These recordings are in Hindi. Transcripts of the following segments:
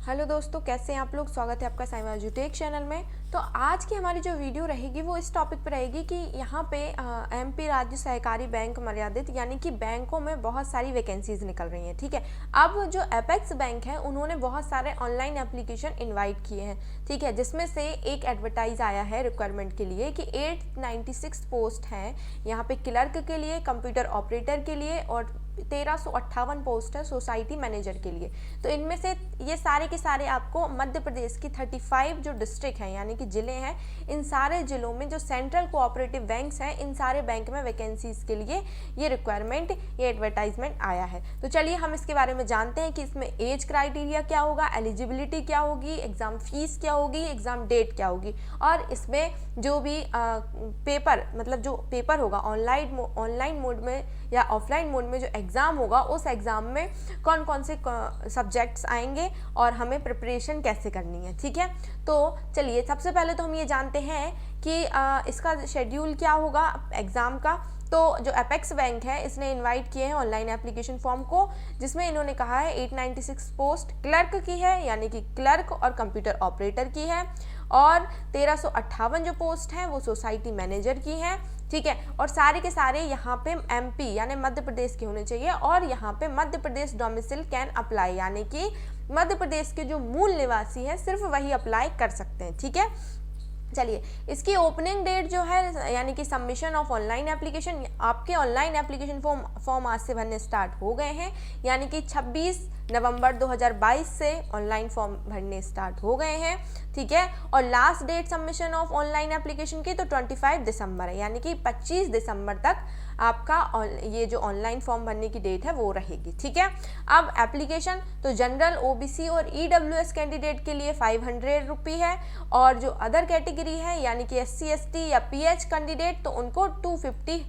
हेलो दोस्तों, कैसे हैं आप लोग। स्वागत है आपका साइमा एजुटेक चैनल में। तो आज की हमारी जो वीडियो रहेगी वो इस टॉपिक पर रहेगी कि यहाँ पे एमपी राज्य सहकारी बैंक मर्यादित यानी कि बैंकों में बहुत सारी वैकेंसीज निकल रही हैं। ठीक है, अब जो एपेक्स बैंक है उन्होंने बहुत सारे ऑनलाइन एप्लीकेशन इनवाइट किए हैं। ठीक है, जिसमें से एक एडवर्टाइज आया है रिक्वायरमेंट के लिए कि 896 पोस्ट हैं यहाँ पे क्लर्क के लिए, कंप्यूटर ऑपरेटर के लिए और 1358 पोस्ट है सोसाइटी मैनेजर के लिए। तो इनमें से ये सारे के सारे आपको मध्य प्रदेश की 35 जो डिस्ट्रिक्ट हैं यानी कि ज़िले हैं, इन सारे ज़िलों में जो सेंट्रल कोऑपरेटिव बैंक्स हैं, इन सारे बैंक में वैकेंसीज के लिए ये रिक्वायरमेंट, ये एडवर्टाइजमेंट आया है। तो चलिए हम इसके बारे में जानते हैं कि इसमें एज क्राइटेरिया क्या होगा, एलिजिबिलिटी क्या होगी, एग्ज़ाम फीस क्या होगी, एग्ज़ाम डेट क्या होगी, और इसमें जो भी पेपर मतलब जो पेपर होगा ऑनलाइन मोड में या ऑफलाइन मोड में जो एग्ज़ाम होगा, उस एग्ज़ाम में कौन कौन से सब्जेक्ट्स आएंगे और हमें प्रिपरेशन कैसे करनी है। ठीक है, तो चलिए सबसे पहले तो हम ये जानते हैं कि इसका शेड्यूल क्या होगा एग्ज़ाम का। तो जो एपेक्स बैंक है इसने इनवाइट किए हैं ऑनलाइन एप्लीकेशन फॉर्म को, जिसमें इन्होंने कहा है 896 पोस्ट क्लर्क की है यानी कि क्लर्क और कंप्यूटर ऑपरेटर की है, और 1358 जो पोस्ट हैं वो सोसाइटी मैनेजर की हैं। ठीक है, और सारे के सारे यहाँ पे एमपी यानी मध्य प्रदेश के होने चाहिए, और यहाँ पे Madhya Pradesh domicile can apply यानी कि मध्य प्रदेश के जो मूल निवासी हैं सिर्फ वही अप्लाई कर सकते हैं। ठीक है, चलिए इसकी ओपनिंग डेट जो है यानी कि सबमिशन ऑफ ऑनलाइन एप्लीकेशन, आपके ऑनलाइन एप्लीकेशन फॉर्म आज से भरने स्टार्ट हो गए हैं यानी कि 26 नवंबर 2022 से ऑनलाइन फॉर्म भरने स्टार्ट हो गए हैं। ठीक है, और last date submission of online application की तो 25 दिसंबर है यानी कि 25 दिसंबर तक आपका ये जो ऑनलाइन फॉर्म भरने की डेट है वो रहेगी। ठीक है, अब एप्लीकेशन तो जनरल, ओबीसी और ईडब्ल्यूएस कैंडिडेट के लिए 500 रुपये है, और जो अदर कैटेगरी है यानी कि एससी एसटी या पीएच कैंडिडेट तो उनको 250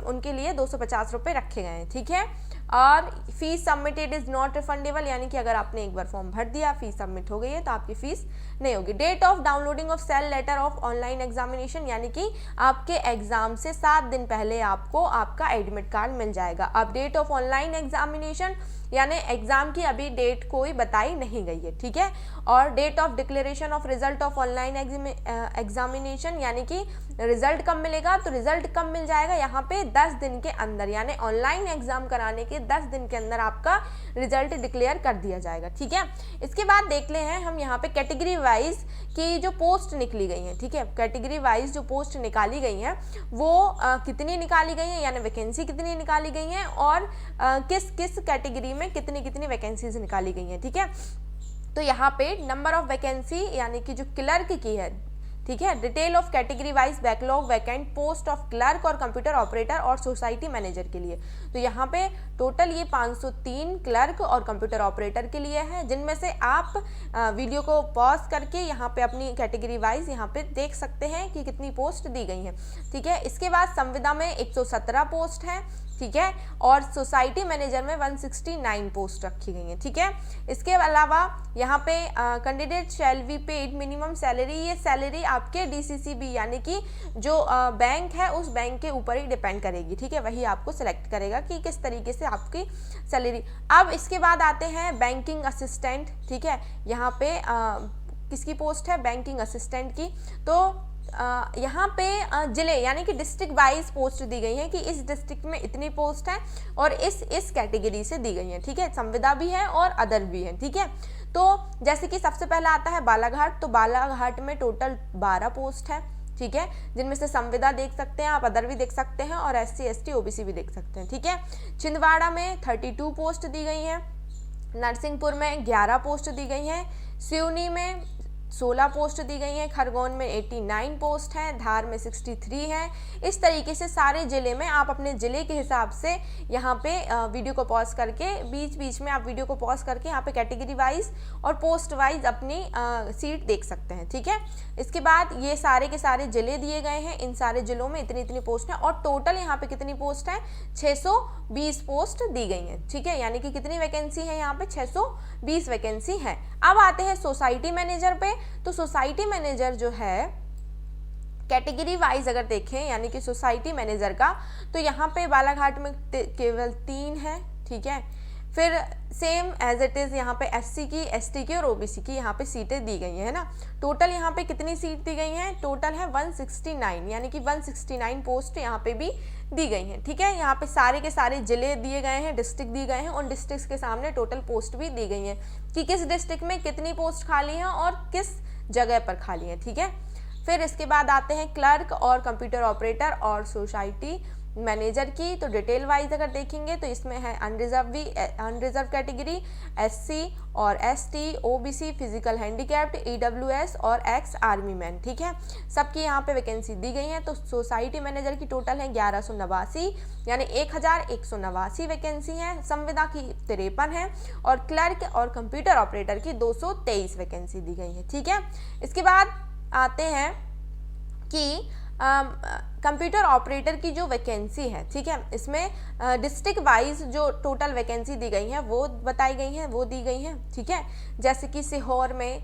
उनके लिए 250 रुपये रखे गए हैं। ठीक है, और fees submitted is not refundable यानी कि अगर आपने एक बार फॉर्म भर दिया, फीस सबमिट हो गई है तो आपकी फीस नहीं होगी। Date of downloading of call letter of online examination यानी कि आपके एग्जाम से 7 दिन पहले आपको आपका एडमिट कार्ड मिल जाएगा। अब डेट ऑफ ऑनलाइन एग्जामिनेशन यानी एग्जाम की अभी डेट कोई बताई नहीं गई है। ठीक है, और date of declaration of result of online examination यानी कि रिजल्ट कब मिलेगा, तो रिजल्ट कब मिल जाएगा यहाँ पे 10 दिन के अंदर, यानी ऑनलाइन एग्जाम कराने के 10 दिन के अंदर आपका रिजल्ट डिक्लेयर कर दिया जाएगा। ठीक है, इसके बाद देख ले हैं हम यहाँ पे कैटेगरी वाइज की जो पोस्ट निकली गई हैं। ठीक है, कैटेगरी वाइज जो पोस्ट निकाली गई हैं वो कितनी निकाली गई हैं यानी वैकेंसी कितनी निकाली गई हैं, और किस किस कैटेगरी में कितनी कितनी वैकेंसीज निकाली गई हैं। ठीक है, तो यहाँ पे नंबर ऑफ वैकेंसी यानी कि जो क्लर्क की है, ठीक है, detail of category wise backlog vacant post of clerk और कंप्यूटर ऑपरेटर और सोसाइटी मैनेजर के लिए। तो यहाँ पे टोटल ये 503 क्लर्क और कंप्यूटर ऑपरेटर के लिए है, जिनमें से आप वीडियो को पॉज करके यहाँ पे अपनी कैटेगरी वाइज यहाँ पे देख सकते हैं कि कितनी पोस्ट दी गई हैं। ठीक है, इसके बाद संविदा में 117 पोस्ट हैं। ठीक है, और सोसाइटी मैनेजर में 169 पोस्ट रखी गई हैं। ठीक है, इसके अलावा यहाँ पे candidate shall be paid minimum salary, ये सैलरी आपके डीसीसीबी यानी कि जो बैंक है उस बैंक के ऊपर ही डिपेंड करेगी। ठीक है, वही आपको सिलेक्ट करेगा कि किस तरीके से आपकी सैलरी। अब इसके बाद आते हैं बैंकिंग असिस्टेंट। ठीक है, यहाँ पे किसकी पोस्ट है, बैंकिंग असिस्टेंट की। तो यहाँ पे जिले यानी कि डिस्ट्रिक्ट वाइज पोस्ट दी गई है कि इस डिस्ट्रिक्ट में इतनी पोस्ट है और इस कैटेगरी से दी गई है। ठीक है, संविदा भी है और अदर भी है। ठीक है, तो जैसे कि सबसे पहला आता है बालाघाट, तो बालाघाट में टोटल 12 पोस्ट है। ठीक है, जिनमें से संविदा देख सकते हैं आप, अदर भी देख सकते हैं, और एससी एसटी ओबीसी भी देख सकते हैं। ठीक है, छिंदवाड़ा में 32 पोस्ट दी गई है, नरसिंहपुर में 11 पोस्ट दी गई हैं, सिवनी में 16 पोस्ट दी गई हैं, खरगोन में 89 पोस्ट हैं, धार में 63 हैं। इस तरीके से सारे ज़िले में आप अपने ज़िले के हिसाब से यहाँ पे वीडियो को पॉज करके बीच बीच में आप वीडियो को पॉज करके यहाँ पे कैटेगरी वाइज और पोस्ट वाइज अपनी सीट देख सकते हैं। ठीक है, इसके बाद ये सारे के सारे ज़िले दिए गए हैं, इन सारे ज़िलों में इतनी इतनी पोस्ट हैं, और टोटल यहाँ पे कितनी पोस्ट है, 620 पोस्ट दी गई हैं। ठीक है, यानी कि कितनी वैकेंसी है यहाँ पे, 620 वैकेंसी है। अब आते हैं सोसाइटी मैनेजर पे। तो सोसाइटी मैनेजर जो है कैटेगरी वाइज अगर देखें यानी कि सोसाइटी मैनेजर का, तो यहाँ पे बालाघाट में केवल 3 है। ठीक है, फिर सेम एज इट इज़ यहाँ पे एससी की, एसटी की और ओबीसी की यहाँ पे सीटें दी गई हैं, है ना। टोटल यहाँ पे कितनी सीट दी गई हैं, टोटल है 169, यानी कि 169 पोस्ट यहाँ पे भी दी गई हैं, ठीक है। यहाँ पे सारे के सारे जिले दिए गए हैं, डिस्ट्रिक्ट दिए गए हैं, और डिस्ट्रिक्ट के सामने टोटल पोस्ट भी दी गई हैं कि किस डिस्ट्रिक्ट में कितनी पोस्ट खाली हैं और किस जगह पर खाली हैं, ठीक है। फिर इसके बाद आते हैं क्लर्क और कंप्यूटर ऑपरेटर और सोसाइटी मैनेजर की। तो डिटेल वाइज अगर देखेंगे तो इसमें है अनरिजर्व कैटेगरी, एससी और ST, OBC, physical handicapped, EWS और एक्स आर्मी मैन, ठीक है। सबकी यहाँ पे वैकेंसी दी गई है। तो सोसाइटी मैनेजर की टोटल है 1189, यानी 1189 वैकेंसी है। संविदा की 53 है और क्लर्क और कंप्यूटर ऑपरेटर की 223 वैकेंसी दी गई है, ठीक है। इसके बाद आते हैं कि कंप्यूटर ऑपरेटर की जो वैकेंसी है, ठीक है, इसमें डिस्ट्रिक्ट वाइज जो टोटल वैकेंसी दी गई है वो बताई गई हैं, वो दी गई हैं, ठीक है। जैसे कि सीहोर में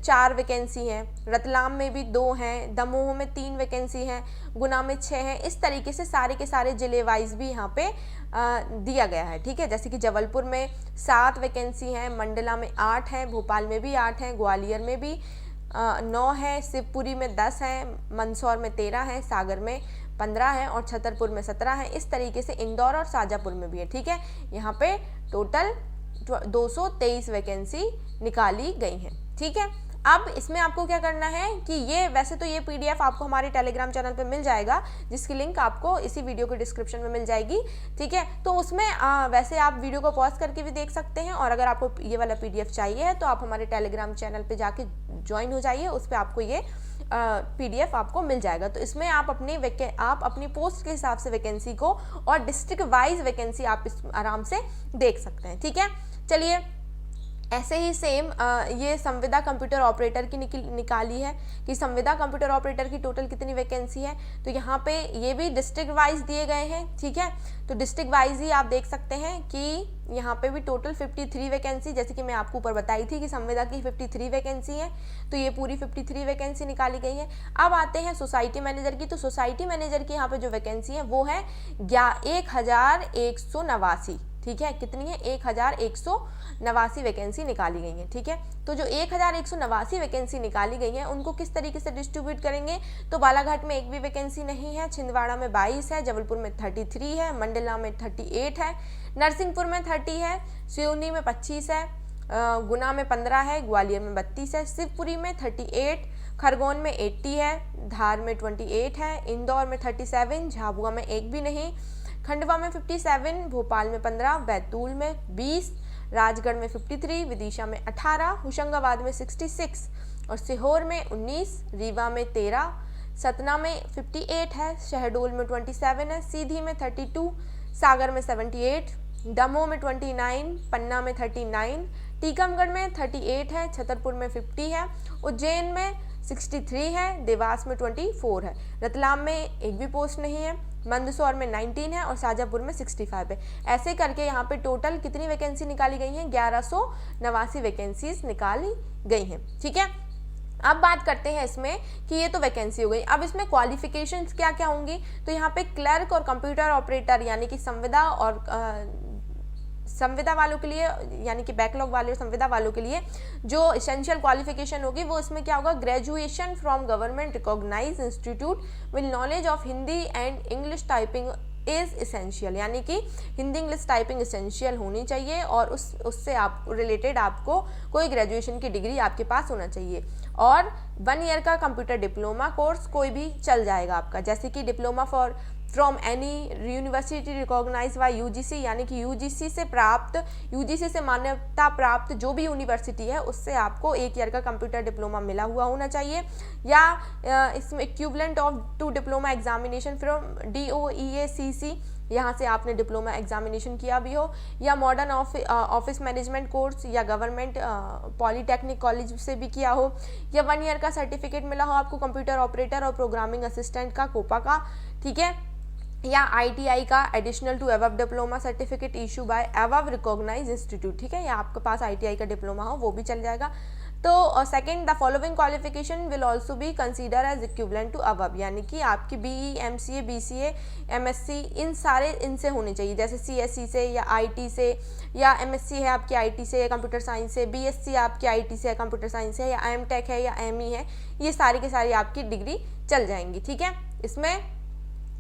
4 वैकेंसी हैं, रतलाम में भी 2 हैं, दमोह में 3 वैकेंसी हैं, गुना में 6 हैं। इस तरीके से सारे के सारे जिले वाइज भी यहाँ पे दिया गया है, ठीक है। जैसे कि जबलपुर में 7 वैकेंसी हैं, मंडला में 8 हैं, भोपाल में भी 8 हैं, ग्वालियर में भी 9 है, शिवपुरी में 10 हैं, मंदसौर में 13 हैं, सागर में 15 हैं और छतरपुर में 17 हैं। इस तरीके से इंदौर और शाजापुर में भी है, ठीक है। यहाँ पे टोटल 223 वैकेंसी निकाली गई हैं, ठीक है। अब इसमें आपको क्या करना है कि ये वैसे तो ये पीडीएफ आपको हमारे टेलीग्राम चैनल पे मिल जाएगा, जिसकी लिंक आपको इसी वीडियो के डिस्क्रिप्शन में मिल जाएगी, ठीक है। तो उसमें वैसे आप वीडियो को पॉज करके भी देख सकते हैं, और अगर आपको ये वाला पीडीएफ चाहिए है तो आप हमारे टेलीग्राम चैनल पे जाके ज्वाइन हो जाइए, उस पर आपको ये पीडीएफ आपको मिल जाएगा। तो इसमें आप अपनी पोस्ट के हिसाब से वैकेंसी को और डिस्ट्रिक्ट वाइज वैकेंसी आप आराम से देख सकते हैं, ठीक है। चलिए, ऐसे ही सेम ये संविदा कंप्यूटर ऑपरेटर की निकाली है कि संविदा कंप्यूटर ऑपरेटर की टोटल कितनी वैकेंसी है। तो यहाँ पे ये भी डिस्ट्रिक्ट वाइज दिए गए हैं, ठीक है। तो डिस्ट्रिक्ट वाइज ही आप देख सकते हैं कि यहाँ पे भी टोटल 53 वैकेंसी, जैसे कि मैं आपको ऊपर बताई थी कि संविदा की 53 वैकेंसी है, तो ये पूरी 53 वैकेंसी निकाली गई है। अब आते हैं सोसाइटी मैनेजर की। तो सोसाइटी मैनेजर की यहाँ पे जो वैकेंसी है वो है 1189, ठीक है। कितनी है, 1189 वैकेंसी निकाली गई है, ठीक है। तो जो 1189 वैकेंसी निकाली गई है उनको किस तरीके से डिस्ट्रीब्यूट करेंगे, तो बालाघाट में एक भी वैकेंसी नहीं है, छिंदवाड़ा में 22 है, जबलपुर में 33 है, मंडला में 38 है, नरसिंहपुर में 30 है, सिवनी में 25 है, गुना में 15 है, ग्वालियर में 32 है, शिवपुरी में 38, खरगोन में 80 है, धार में 28 है, इंदौर में 37, झाबुआ में एक भी नहीं, खंडवा में 57, भोपाल में 15, बैतूल में 20, राजगढ़ में 53, विदिशा में 18, होशंगाबाद में 66 और सीहोर में 19, रीवा में 13, सतना में 58 है, शहडोल में 27 है, सीधी में 32, सागर में 78, दमोह में 29, पन्ना में 39, टीकमगढ़ में 38 है, छतरपुर में 50 है, उज्जैन में 63 है, देवास में 24 है, रतलाम में एक भी पोस्ट नहीं है, मंदसौर में 19 है और शाजापुर में 65 है। ऐसे करके यहाँ पे टोटल कितनी वैकेंसी निकाली गई हैं, 1189 वैकेंसीज निकाली गई हैं, ठीक है। अब बात करते हैं इसमें कि ये तो वैकेंसी हो गई, अब इसमें क्वालिफिकेशंस क्या क्या होंगी। तो यहाँ पे क्लर्क और कंप्यूटर ऑपरेटर यानी कि संविदा वालों के लिए, यानी कि बैकलॉग वाले और संविदा वालों के लिए जो इसेंशियल क्वालिफिकेशन होगी वो इसमें क्या होगा, graduation from government recognise institute with knowledge of Hindi and English typing is essential, यानी कि हिंदी इंग्लिश टाइपिंग इसेंशियल होनी चाहिए और उससे आप रिलेटेड आपको कोई ग्रेजुएशन की डिग्री आपके पास होना चाहिए, और 1 ईयर का कंप्यूटर डिप्लोमा कोर्स कोई भी चल जाएगा आपका, जैसे कि diploma from any university recognise by UGC, यानी कि यूजीसी से मान्यता प्राप्त जो भी यूनिवर्सिटी है उससे आपको 1 ईयर का कंप्यूटर डिप्लोमा मिला हुआ होना चाहिए, या इसमें equivalent of to diploma examination from DOEACC, यहाँ से आपने डिप्लोमा एग्जामिनेशन किया भी हो, या मॉडर्न ऑफिस मैनेजमेंट कोर्स या गवर्नमेंट पॉलीटेक्निक कॉलेज से भी किया हो, या 1 ईयर का सर्टिफिकेट मिला हो आपको कंप्यूटर ऑपरेटर और प्रोग्रामिंग असिस्टेंट का कोपा का, ठीक है, या ITI का additional to above diploma certificate issue by above recognise institute, ठीक है, या आपके पास ITI का डिप्लोमा हो वो भी चल जाएगा। तो second, the following qualification will also be consider as equivalent to above, यानी कि आपकी बीई, एमसीए, बीसीए, एमएससी इनसे होनी चाहिए, जैसे सीएससी से या आईटी से, या एमएससी है आपकी आईटी से या कंप्यूटर साइंस से, बीएससी आपकी आईटी से या कंप्यूटर साइंस है, या एमटेक है या एमई है, ये सारी की सारी आपकी डिग्री चल जाएंगी। ठीक है, इसमें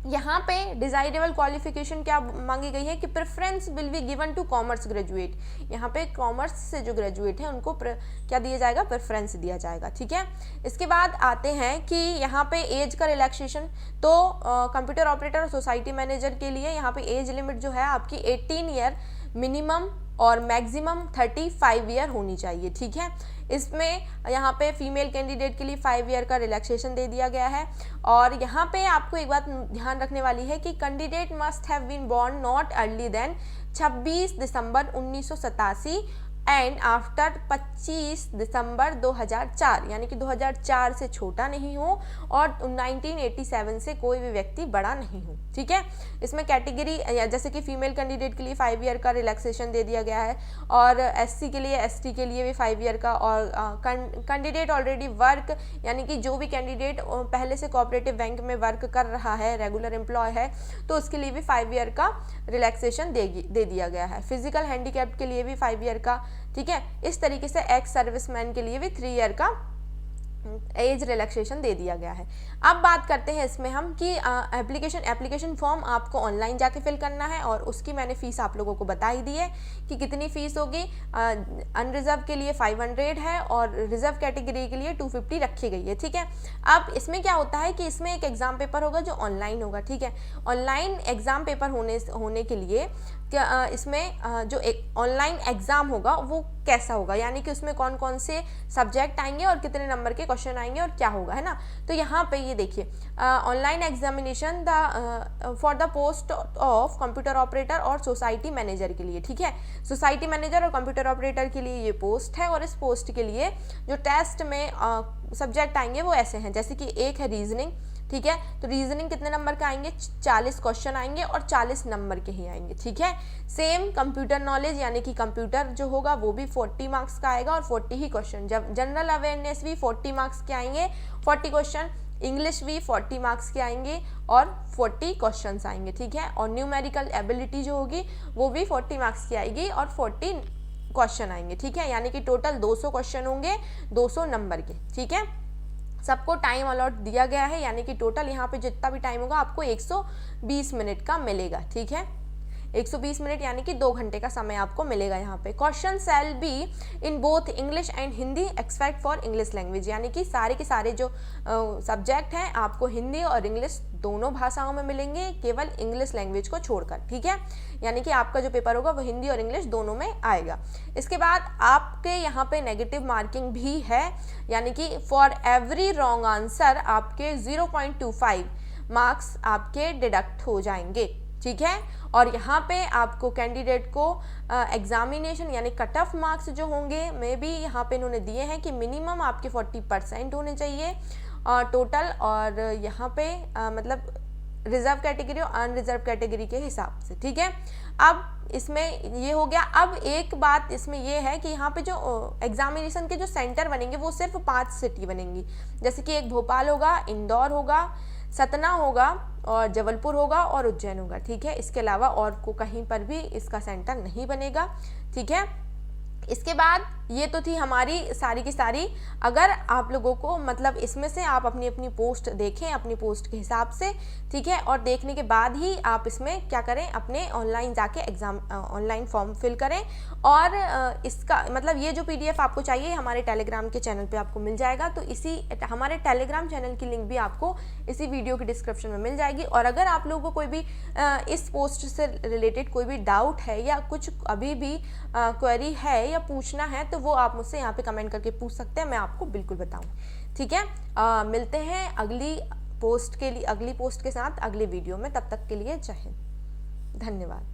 यहाँ पे डिजायरेबल क्वालिफिकेशन क्या मांगी गई है कि preference will be given to commerce graduate, यहाँ पे कॉमर्स से जो ग्रेजुएट हैं उनको क्या दिया जाएगा, प्रेफरेंस दिया जाएगा। ठीक है, इसके बाद आते हैं कि यहाँ पे एज का रिलैक्सेशन, तो कंप्यूटर ऑपरेटर और सोसाइटी मैनेजर के लिए यहाँ पे एज लिमिट जो है आपकी 18 ईयर मिनिमम और मैक्सिमम 35 ईयर होनी चाहिए। ठीक है, इसमें यहाँ पे फीमेल कैंडिडेट के लिए 5 ईयर का रिलैक्सेशन दे दिया गया है। और यहाँ पे आपको एक बात ध्यान रखने वाली है कि candidate must have been born not early than 26 December 1987 and after 25 December 2004, यानी कि 2004 से छोटा नहीं हो और 1987 से कोई भी व्यक्ति बड़ा नहीं हो। ठीक है, इसमें कैटेगरी जैसे कि फीमेल कैंडिडेट के लिए 5 ईयर का रिलैक्सेशन दे दिया गया है, और एससी के लिए, एसटी के लिए भी 5 ईयर का, और कैंडिडेट ऑलरेडी वर्क, यानी कि जो भी कैंडिडेट पहले से कोऑपरेटिव बैंक में वर्क कर रहा है, रेगुलर एम्प्लॉय है, तो उसके लिए भी 5 ईयर का रिलैक्सेशन दे दिया गया है। फिजिकल हैंडीकैप्ड के लिए भी 5 ईयर का। ठीक है, इस तरीके से एक्स सर्विसमैन के लिए भी 3 ईयर का एज रिलैक्सेशन दे दिया गया है। अब बात करते हैं इसमें हम कि एप्लीकेशन फॉर्म आपको ऑनलाइन जाके फिल करना है, और उसकी मैंने फ़ीस आप लोगों को बता ही दी है कि कितनी फ़ीस होगी। अनरिजर्व के लिए 500 है और रिजर्व कैटेगरी के लिए 250 रखी गई है। ठीक है, अब इसमें क्या होता है कि इसमें एक एग्ज़ाम पेपर होगा जो ऑनलाइन होगा। ठीक है, ऑनलाइन एग्ज़ाम पेपर होने के लिए इसमें जो एक ऑनलाइन एग्ज़ाम होगा वो कैसा होगा, यानी कि उसमें कौन कौन से सब्जेक्ट आएंगे और कितने नंबर के क्वेश्चन आएंगे और क्या होगा, है ना। तो यहाँ पे ये देखिए, online examination for the post of computer operator और सोसाइटी मैनेजर के लिए। ठीक है, सोसाइटी मैनेजर और कंप्यूटर ऑपरेटर के लिए ये पोस्ट है, और इस पोस्ट के लिए जो टेस्ट में सब्जेक्ट आएंगे वो ऐसे हैं, जैसे कि एक है रीजनिंग। ठीक है, तो रीजनिंग कितने नंबर का आएंगे, 40 क्वेश्चन आएंगे और 40 नंबर के ही आएंगे। ठीक है, सेम कंप्यूटर नॉलेज, यानी कि कंप्यूटर जो होगा वो भी 40 मार्क्स का आएगा और 40 ही क्वेश्चन। जब जनरल अवेयरनेस भी 40 मार्क्स के आएंगे, 40 क्वेश्चन। इंग्लिश भी 40 मार्क्स के आएंगे और 40 क्वेश्चन आएंगे। ठीक है, और न्यूमेरिकल एबिलिटी जो होगी वो भी 40 मार्क्स की आएगी और 40 क्वेश्चन आएंगे। ठीक है, यानी कि टोटल 200 क्वेश्चन होंगे 200 नंबर के। ठीक है, सबको टाइम अलॉट दिया गया है, यानी कि टोटल यहाँ पे जितना भी टाइम होगा आपको 120 मिनट का मिलेगा। ठीक है, 120 मिनट यानी कि 2 घंटे का समय आपको मिलेगा यहाँ पे। Question shall be in both English and Hindi except for English language, यानी कि सारे के सारे जो सब्जेक्ट हैं आपको हिंदी और इंग्लिश दोनों भाषाओं में मिलेंगे, केवल इंग्लिश लैंग्वेज को छोड़कर। ठीक है, यानी कि आपका जो पेपर होगा वो हिंदी और इंग्लिश दोनों में आएगा। इसके बाद आपके यहाँ पे नेगेटिव मार्किंग भी है, यानी कि फॉर एवरी रॉन्ग आंसर आपके 0.25 मार्क्स आपके डिडक्ट हो जाएंगे। ठीक है, और यहाँ पे आपको कैंडिडेट को एग्जामिनेशन यानी कट ऑफ मार्क्स जो होंगे में भी यहाँ पे इन्होंने दिए हैं कि मिनिमम आपके 40% होने चाहिए टोटल, और यहाँ पे मतलब रिजर्व कैटेगरी और अनरिजर्व कैटेगरी के हिसाब से। ठीक है, अब इसमें ये हो गया। अब एक बात इसमें ये है कि यहाँ पे जो एग्जामिनेशन के जो सेंटर बनेंगे वो सिर्फ 5 सिटी बनेंगी, जैसे कि एक भोपाल होगा, इंदौर होगा, सतना होगा और जबलपुर होगा और उज्जैन होगा। ठीक है, इसके अलावा और को कहीं पर भी इसका सेंटर नहीं बनेगा। ठीक है, इसके बाद ये तो थी हमारी सारी की सारी। अगर आप लोगों को मतलब इसमें से आप अपनी अपनी पोस्ट देखें अपनी पोस्ट के हिसाब से। ठीक है, और देखने के बाद ही आप इसमें क्या करें, अपने ऑनलाइन जाके एग्ज़ाम ऑनलाइन फॉर्म फिल करें। और इसका मतलब ये जो PDF आपको चाहिए हमारे टेलीग्राम के चैनल पे आपको मिल जाएगा। तो इसी हमारे टेलीग्राम चैनल की लिंक भी आपको इसी वीडियो के डिस्क्रिप्शन में मिल जाएगी। और अगर आप लोगों को कोई भी इस पोस्ट से रिलेटेड कोई भी डाउट है या कुछ अभी भी क्वेरी है या पूछना है तो वो आप मुझसे यहाँ पे कमेंट करके पूछ सकते हैं, मैं आपको बिल्कुल बताऊँ। ठीक है, मिलते हैं अगली पोस्ट के साथ अगले वीडियो में। तब तक के लिए जय हिंद, धन्यवाद।